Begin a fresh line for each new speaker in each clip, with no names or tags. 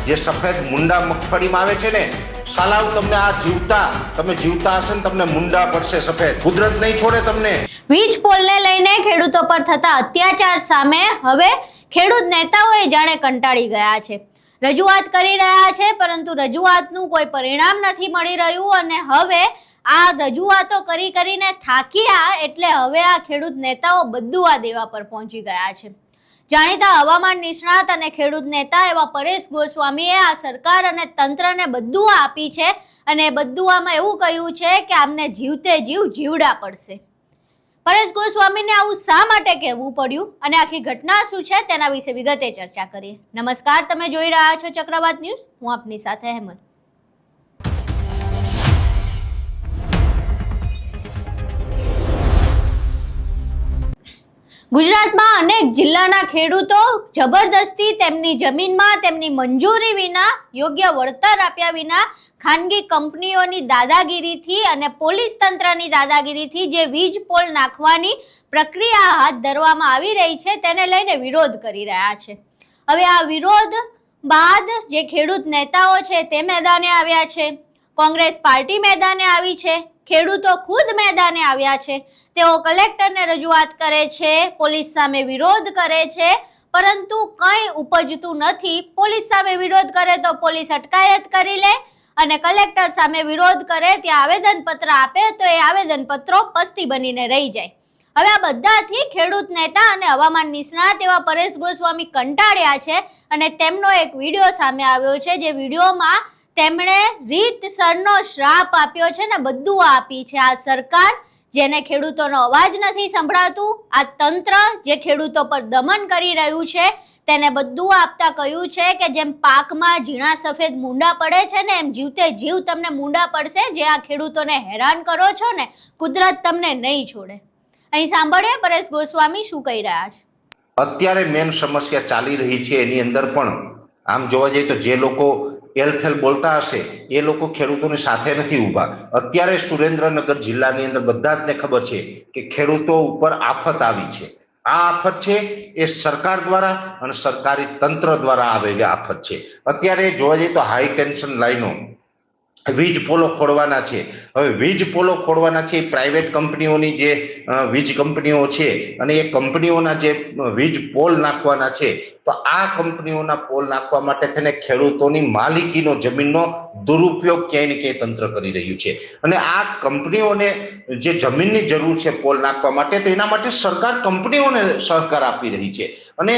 જે સફેદ મુંડા મગફળીમાં આવે છે ને, સાલાવ તમને આ તમે જીવતા હશે ને તમને મુંડા પડશે સફેદ. કુદરત નહીં છોડે તમને.
વીજ પોલને લઈને ખેડૂતો પર થતા અત્યાચાર સામે હવે ખેડૂત નેતાઓએ જાણે કંટાળી ગયા છે. રજૂઆત કરી રહ્યા છે, પરંતુ રજૂઆતનું કોઈ પરિણામ નથી મળી રહ્યું અને હવે આ રજૂઆતો કરી કરીને થાક્યા એટલે હવે આ ખેડૂત નેતાઓ બદુઆ દેવા પર પહોંચી ગયા છે. જાણીતા હવામાન નિષ્ણાત અને ખેડૂત નેતા એવા પરેશ ગોસ્વામીએ આ સરકાર અને તંત્રને બદુઆ આપી છે અને બદુઆમાં એવું કહ્યું છે કે આમને જીવતે જીવડા પડશે. પરેશ ગોસ્વામીને આવું શા માટે કહેવું પડ્યું અને આખી ઘટના શું છે તેના વિશે વિગતે ચર્ચા કરીએ. નમસ્કાર, તમે જોઈ રહ્યા છો ચક્રવાત ન્યૂઝ. હું આપની સાથે હેમંત. ગુજરાતમાં અનેક જિલ્લાના ખેડૂતો જબરદસ્તી તેમની જમીનમાં તેમની મંજૂરી વિના, યોગ્ય વળતર આપ્યા વિના ખાનગી કંપનીઓની દાદાગીરીથી અને પોલીસ તંત્રની દાદાગીરીથી જે વીજ પોલ નાખવાની પ્રક્રિયા હાથ ધરવામાં આવી રહી છે તેને લઈને વિરોધ કરી રહ્યા છે. હવે આ વિરોધ બાદ જે ખેડૂત નેતાઓ છે તે મેદાને આવ્યા છે, કોંગ્રેસ પાર્ટી મેદાને આવી છે, ખેડૂતો ખુદ મેદાને આવ્યા છે. તેઓ કલેક્ટરને રજૂઆત કરે છે, પોલીસ સામે વિરોધ કરે છે, પરંતુ કંઈ ઉપજતું નથી. પોલીસ સામે વિરોધ કરે તો પોલીસ અટકાયત કરી લે અને કલેક્ટર સામે વિરોધ કરે, ત્યાં આવેદનપત્ર આપે તો એ આવેદનપત્રો પસ્તી બનીને રહી જાય. હવે આ બધાથી ખેડૂત નેતા અને હવામાન નિષ્ણાત એવા પરેશ ગોસ્વામી કંટાળ્યા છે અને તેમનો એક વિડીયો સામે આવ્યો છે, જે વિડીયોમાં તેમણે રીતસરનો શ્રાપ આપ્યો છે ને બદુઆ આપી છે. આ સરકાર જેને ખેડૂતોનો અવાજ નથી સંભળાતું, આ તંત્ર જે ખેડૂતો પર દમન કરી રહ્યું છે તેને બદુઆ આપતા કહ્યું છે કે જેમ પાકમાં ઝીણા સફેદ મુંડા પડે છે ને, એમ જીવતે જીવ તમને મુંડા પડશે. જે આ ખેડૂતોને હેરાન કરો છો ને, કુદરત તમને નહીં છોડે. અહીં સાંભળીએ પરેશ ગોસ્વામી શું કહી રહ્યા છે.
અત્યારે મેન સમસ્યા ચાલી રહી છે એની અંદર પણ આમ જોવા જઈએ તો જે લોકો એલફેલ બોલતા હશે એ લોકો ખેડૂતોની સાથે નથી ઊભા. અત્યારે સુરેન્દ્રનગર જિલ્લાની અંદર બધા જ ને ખબર છે કે ખેડૂતો ઉપર આફત આવી છે. આ આફત છે એ સરકાર દ્વારા અને સરકારી તંત્ર દ્વારા આવેલી આફત છે. અત્યારે જોવા જઈએ તો હાઈ ટેન્શન લાઈનો, વીજ પોલો ખોડવાના છે. હવે વીજ પોલો ખોડવાના છે એ પ્રાઇવેટ કંપનીઓની જે વીજ કંપનીઓ છે અને એ કંપનીઓના જે વીજ પોલ નાખવાના છે, તો આ કંપનીઓના પોલ નાખવા માટે થઈને ખેડૂતોની માલિકીનો જમીનનો દુરુપયોગ ક્યાંય ને ક્યાંય તંત્ર કરી રહ્યું છે. અને આ કંપનીઓને જે જમીનની જરૂર છે પોલ નાખવા માટે, તો એના માટે સરકાર કંપનીઓને સહકાર આપી રહી છે અને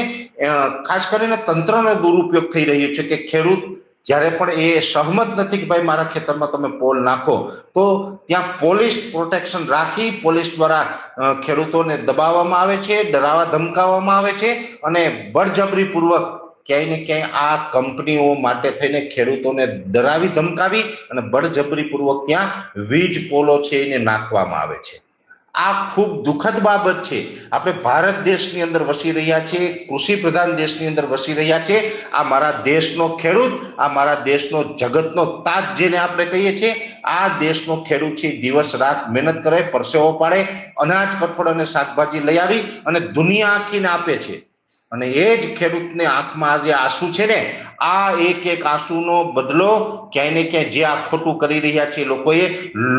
ખાસ કરીને તંત્રનો દુરુપયોગ થઈ રહ્યો છે કે ખેડૂત જ્યારે પણ એ સહમત નથી કે ભાઈ મારા ખેતરમાં તમે પોલ નાખો, તો ત્યાં પોલીસ પ્રોટેક્શન રાખી પોલીસ દ્વારા ખેડૂતોને દબાવવામાં આવે છે, ડરાવવા ધમકાવવામાં આવે છે અને બળજબરીપૂર્વક ક્યાંય ને ક્યાંય આ કંપનીઓ માટે થઈને ખેડૂતોને ડરાવી ધમકાવી અને બળજબરીપૂર્વક ત્યાં વીજ પોલો છે એને નાખવામાં આવે છે. આ ખૂબ દુઃખદ બાબત છે. આપણે ભારત દેશની અંદર વસી રહ્યા છીએ, કૃષિ પ્રધાન દેશની અંદર વસી રહ્યા છીએ. આ મારા દેશનો ખેડૂત, આ મારા દેશનો જગતનો તાજ જેને આપણે કહીએ છીએ, આ દેશનો ખેડૂત છે દિવસ રાત મહેનત કરે, પરસેવો પાડે, અનાજ કઠોળ અને શાકભાજી લઈ આવી અને દુનિયા આખીને આપે છે. અને એ જ ખેડૂતને આંખમાં આજે આંસુ છે ને, આ એક એક આંસુનો બદલો ક્યાંય ને ક્યાંય જે આ ખોટું કરી રહ્યા છે લોકોએ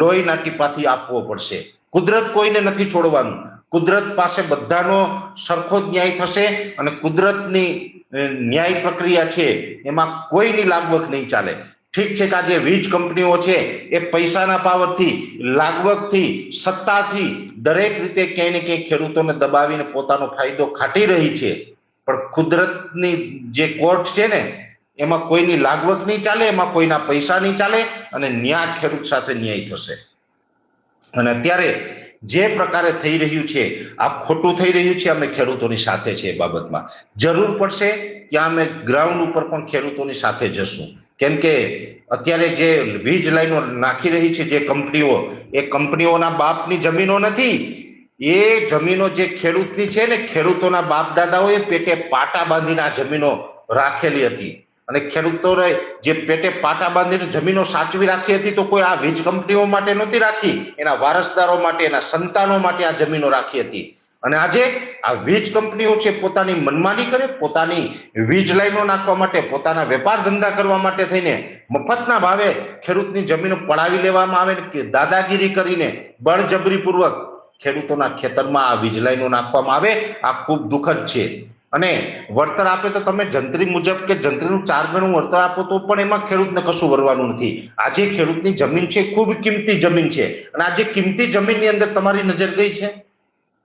લોહીના ટીપાથી આપવો પડશે. કુદરત કોઈને નથી છોડવાનું. કુદરત પાસે બધાનો સરખો જ ન્યાય થશે અને કુદરતની ન્યાય પ્રક્રિયા છે એમાં કોઈની લાગવગ નહીં ચાલે. ઠીક છે કે આજે વીજ કંપનીઓ છે એ પૈસાના પાવરથી, લાગવગથી, સત્તાથી દરેક રીતે ક્યાંય ને ક્યાંય ખેડૂતોને દબાવીને પોતાનો ફાયદો ખાટી રહી છે, પણ કુદરતની જે કોર્ટ છે ને એમાં કોઈની લાગવગ નહીં ચાલે, એમાં કોઈના પૈસા નહીં ચાલે અને ન્યાય ખેડૂત સાથે ન્યાય થશે. અને અત્યારે જે પ્રકારે થઈ રહ્યું છે આ ખોટું થઈ રહ્યું છે. અમે ખેડૂતોની સાથે છે. એ બાબતમાં જરૂર પડશે ત્યાં અમે ગ્રાઉન્ડ ઉપર પણ ખેડૂતોની સાથે જશું. કેમ કે અત્યારે જે વીજ લાઈનો નાખી રહી છે જે કંપનીઓ, એ કંપનીઓના બાપની જમીનો નથી. એ જમીનો જે ખેડૂતની છે ને, ખેડૂતોના બાપ દાદાઓએ પેટે પાટા બાંધીને આ જમીનો રાખેલી હતી અને ખેડૂતોને જે પેટે પાટા બાંધીને જમીનો સાચવી રાખી હતી તો કોઈ આ વીજ કંપનીઓ માટે નહોતી રાખી, એના વારસદારો માટે, એના સંતાનો માટે આ જમીનો રાખી હતી. અને આજે આ વીજ કંપનીઓ છે પોતાની મનમાની કરે, પોતાની વીજ લાઈનો નાખવા માટે, પોતાના વેપાર ધંધા કરવા માટે થઈને મફતના ભાવે ખેડૂતની જમીનો પડાવી લેવામાં આવે કે દાદાગીરી કરીને બળજબરીપૂર્વક ખેડૂતોના ખેતરમાં આ વીજ લાઈનો નાખવામાં આવે. આ ખૂબ દુઃખદ છે. અને વળતર આપે તો તમે જંત્રી મુજબ કે જંત્રીનું 4 ગણું વળતર આપો તો પણ એમાં ખેડૂતને કશું વરવાનું નથી. આજે ખેડૂતની જમીન છે ખૂબ કિંમતી જમીન છે, અને આજે કિંમતી જમીનની અંદર તમારી નજર ગઈ છે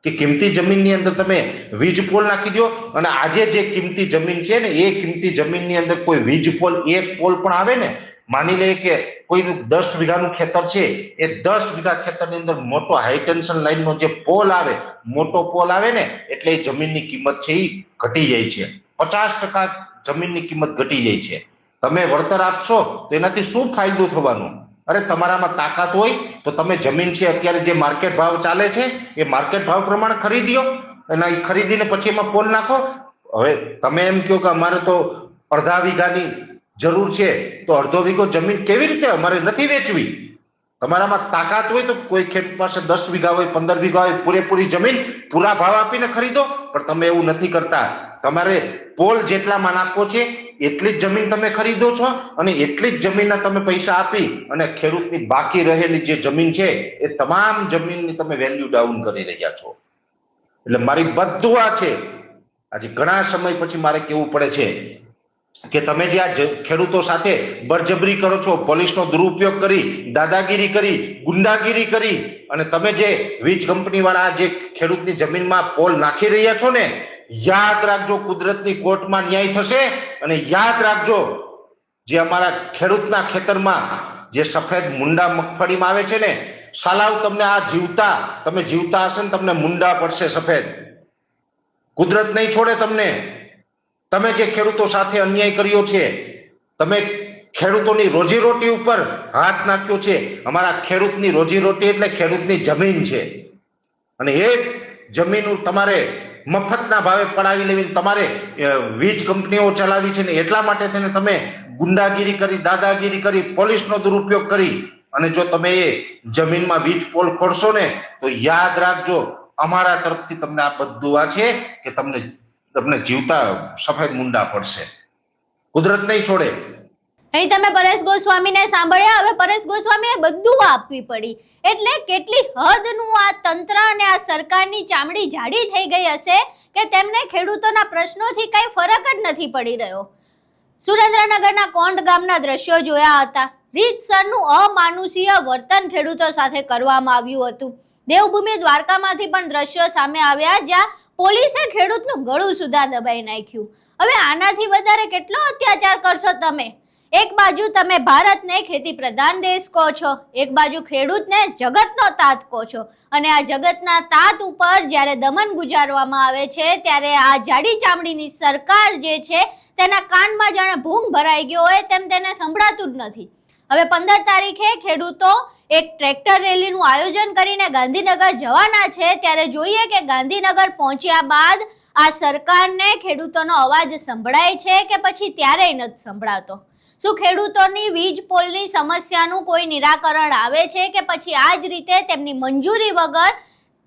કે કિંમતી જમીનની અંદર તમે વીજ પોલ નાખી દો, અને આજે જે કિંમતી જમીન છે ને એ કિંમતી જમીનની અંદર કોઈ વીજ પોલ, એક પોલ પણ આવે ને, માની લે કે કોઈ 10 વીઘાનું ખેતર છે, એ 10 વીઘા ખેતરની અંદર મોટો હાઈ ટેન્શન લાઈનનો જે પોલ આવે, મોટો પોલ આવે ને, એટલે એ જમીનની કિંમત છે એ ઘટી જાય છે. 50% જમીનની કિંમત ઘટી જાય છે. તમે વળતર આપશો તો એનાથી શું ફાયદો થવાનો? અરે તમારામાં તાકાત હોય તો તમે જમીન છે અત્યારે જે માર્કેટ ભાવ ચાલે છે એ માર્કેટ ભાવ પ્રમાણે ખરીદ્યો, અને એ ખરીદીને પછી એમાં પોલ નાખો. હવે તમે એમ કહો કે અમારે તો અડધા વીઘાની જરૂર છે, તો અડધો વીઘો જમીન કેવી રીતે અમારે નથી વેચવી? તમારામાં તાકાત હોય તો કોઈ ખેડૂત પાસે 10 વીઘા હોય, 15 વીઘા હોય, પૂરેપૂરી જમીન પૂરા ભાવ આપીને ખરીદો. પણ તમે એવું નથી કરતા. તમારે પોલ જેટલામાં નાખવો છે એટલી જ જમીન તમે ખરીદો છો, અને એટલી જ જમીનના તમે પૈસા આપી અને ખેડૂતની બાકી રહેલી જે જમીન છે એ તમામ જમીનની તમે વેલ્યુ ડાઉન કરી રહ્યા છો. એટલે મારી બધું આ છે, આજે ઘણા સમય પછી મારે કહેવું પડે છે કે તમે જે આ ખેડૂતો સાથે બળજબરી કરો છો, પોલીસનો દુરુપયોગ કરી, દાદાગીરી કરી, ગુંડાગીરી કરી, અને તમે જે વીજ કંપની વાળા જે ખેડૂતની જમીનમાં પોલ નાખી રહ્યા છો ને, યાદ રાખજો કુદરતની કોર્ટમાં ન્યાય થશે. અને યાદ રાખજો જે અમારા ખેડૂતના ખેતરમાં જે સફેદ મુંડા મગફળીમાં આવે છે ને, સાલાવ તમને આ જીવતા, તમે જીવતા હશે ને તમને મુંડા પડશે સફેદ. કુદરત નહીં છોડે તમને. તમે જે ખેડૂતો સાથે અન્યાય કર્યો છે, તમે ખેડૂતોની રોજીરોટી ઉપર હાથ નાખ્યો છે. અમારા ખેડૂતની રોજીરોટી એટલે ખેડૂતની જમીન છે, અને એ જમીન તમારે મફતના ભાવે પડાવી લેવી, તમારે વીજ કંપનીઓ ચલાવી છે ને એટલા માટે થઈને તમે ગુંડાગીરી કરી, દાદાગીરી કરી, પોલીસનો દુરુપયોગ કરી, અને જો તમે એ જમીનમાં વીજ પોલ ખોડશો ને તો યાદ રાખજો અમારા તરફથી તમને આ બધું આ છે કે તમને જીવતા સફેદ મુંડા પડશે. કુદરત નહીં છોડે.
અહીં તમે પરેશ ગોસ્વામીને સાંભળ્યા. હવે પરેશ ગોસ્વામીએ બધું આપવી પડી, એટલે કેટલી હદનું આ તંત્ર અને આ સરકારની ચામડી જાડી થઈ ગઈ હશે કે તેમને ખેડૂતોના પ્રશ્નોથી કઈ ફરક જ નથી પડી રહ્યો. સુરેન્દ્રનગરના કોંડ ગામના દ્રશ્યો જોયા હતા. રીતસરનું અમાનુષીય વર્તન ખેડૂતો સાથે કરવામાં આવ્યું હતું. દેવભૂમિ દ્વારકામાંથી પણ દ્રશ્યો સામે આવ્યા જ્યાં પોલીસે ખેડૂતનું ગળું સુધા દબાઈ નાખ્યું. હવે આનાથી વધારે કેટલો અત્યાચાર કરશો તમે? એક બાજુ તમે ભારતને ખેતી પ્રધાન દેશ કહો છો, એક બાજુ ખેડૂતને જગતનો તાત કહો છો, અને આ જગતના તાત ઉપર જ્યારે દમન ગુજારવામાં આવે છે ત્યારે આ જાડી ચામડીની સરકાર જે છે તેના કાનમાં જાણે ભૂંગ ભરાઈ ગયો હોય તેમ તેને સંભળાતું જ નથી. હવે 15 તારીખે ખેડૂતો એક ટ્રેક્ટર રેલીનું આયોજન કરીને ગાંધીનગર જવાના છે, ત્યારે જોઈએ કે ગાંધીનગર પહોંચ્યા બાદ આ સરકારને ખેડૂતોનો અવાજ સંભળાય છે કે પછી ત્યારેય નથી સંભળાતો. શું ખેડૂતોની વીજ પોલની સમસ્યાનું કોઈ નિરાકરણ આવે છે કે પછી આ જ રીતે તેમની મંજૂરી વગર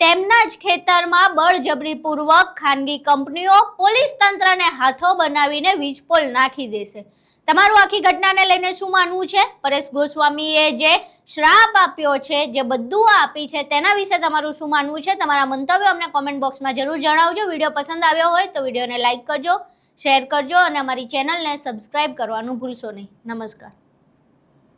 તેમના જ ખેતરમાં બળજબરીપૂર્વક ખાનગી કંપનીઓ પોલીસ તંત્રને હાથો બનાવીને વીજ પોલ નાખી દેશે? તમારું આખી ઘટનાને લઈને શું માનવું છે? પરેશ ગોસ્વામીએ જે શ્રાપ આપ્યો છે, જે બધું આપી છે, તેના વિશે તમારું શું માનવું છે? તમારા મંતવ્યો અમને કોમેન્ટ બોક્સમાં જરૂર જણાવજો. વિડીયો પસંદ આવ્યો હોય તો વિડીયોને લાઈક કરજો, શેર કરજો, અને અમારી ચેનલને સબસ્ક્રાઇબ કરવાનું ભૂલશો નહીં. નમસ્કાર.